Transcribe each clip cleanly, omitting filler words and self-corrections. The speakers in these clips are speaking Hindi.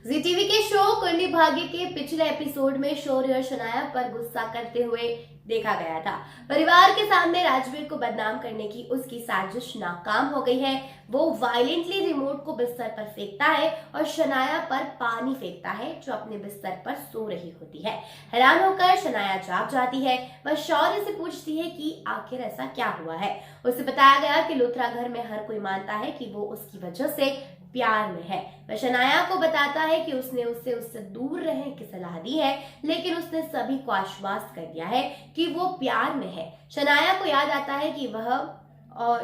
जी टीवी के शो कुंडली भाग्य के पिछले एपिसोड में शौर्य और शनाया पर गुस्सा करते हुए देखा गया था। परिवार के सामने राजवीर को बदनाम करने की उसकी साजिश नाकाम हो गई है। वो वायलेंटली रिमोट को बिस्तर पर फेंकता है और शनाया पर पानी फेंकता है जो अपने बिस्तर पर सो रही होती है। हैरान होकर शनाया जाग जाती है। वह शौर्य से पूछती है कि आखिर ऐसा क्या हुआ है। उसे बताया गया कि लुथरा घर में हर कोई मानता है कि वो उसकी वजह से प्यार में है। वह शनाया को बताता है कि उसने उससे दूर रहने की सलाह दी है, लेकिन उसने सभी को आश्वस्त कर दिया है कि वो प्यार में है। शनाया को याद आता है कि वह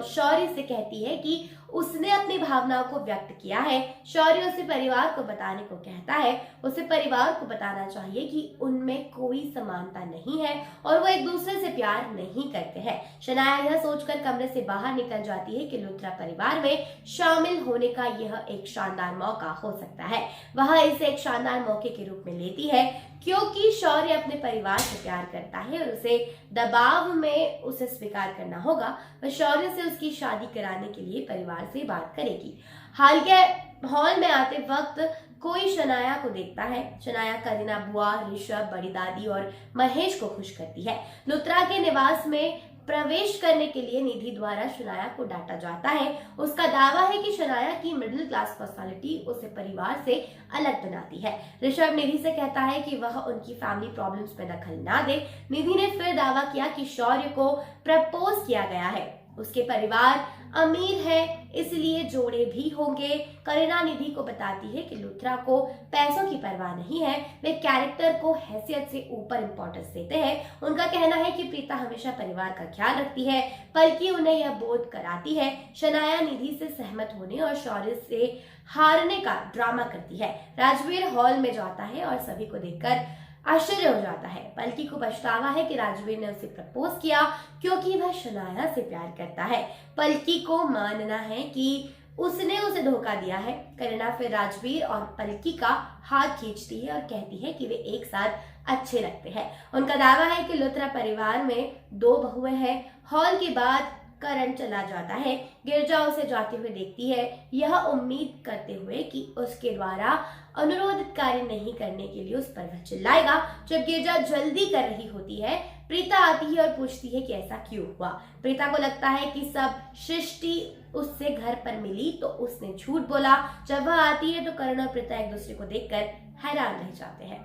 शौर्य से कहती है कि उसने अपनी भावनाओं को व्यक्त किया है। शौर्य उसे परिवार को बताने को कहता है। उसे परिवार को बताना चाहिए कि उनमें कोई समानता नहीं है और वो एक दूसरे से प्यार नहीं करते हैं। शनाया यह सोचकर कमरे से बाहर निकल जाती है कि लुथरा परिवार में शामिल होने का यह एक शानदार मौका हो सकता है। वह इसे एक शानदार मौके के रूप में लेती है क्योंकि शौर्य अपने परिवार से प्यार करता है और उसे दबाव में उसे स्वीकार करना होगा। वह शौर्य से उसकी शादी कराने के लिए परिवार से बात करेगी। हाल के हॉल में आते वक्त कोई शनाया को देखता है। शनाया करीना बुआ, ऋषभ, बड़ी दादी और महेश को खुश करती है। लुथरा के निवास में प्रवेश करने के लिए निधि द्वारा शनाया को डांटा जाता है। उसका दावा है कि शनाया की मिडिल क्लास पर्सनालिटी उसे परिवार से अलग बनाती है। ऋषभ निधि से कहता है कि वह उनकी फैमिली प्रॉब्लम्स में दखल ना दे। निधि ने फिर दावा किया कि शौर्य को प्रपोज किया गया है। उसके परिवार अमीर है, इसलिए जोड़े भी होंगे। करीना निधि को बताती है कि लुथरा को पैसों की परवाह नहीं है। वे कैरेक्टर को हैसियत से ऊपर इंपॉर्टेंस देते हैं। उनका कहना है कि प्रीता हमेशा परिवार का ख्याल रखती है, बल्कि उन्हें यह बोध कराती है। शनाया निधि से सहमत होने और शौर्य से हारने का ड्रामा करती है। राजवीर हॉल में जाता है और सभी को देखकर आश्चर्य हो जाता है। पलकी को पछतावा है कि राजवीर ने उसे प्रपोज किया क्योंकि वह शनाया से प्यार करता है। पलकी को मानना है कि उसने उसे धोखा दिया है। करीना फिर राजवीर और पलकी का हाथ खींचती है और कहती है कि वे एक साथ अच्छे लगते हैं। उनका दावा है कि लुथरा परिवार में दो बहुएं हैं। हॉल के बाद करण चला जाता है। गिरजा उसे जाते हुए देखती है, यह उम्मीद करते हुए कि उसके द्वारा अनुरोधित कार्य नहीं करने के लिए उस पर वह चिल्लाएगा। जब गिरजा जल्दी कर रही होती है, प्रीता आती है और पूछती है कि ऐसा क्यों हुआ। प्रीता को लगता है कि सब सृष्टि उससे घर पर मिली तो उसने झूठ बोला। जब वह आती है तो करण और प्रीता एक दूसरे को देखकर हैरान रह जाते हैं।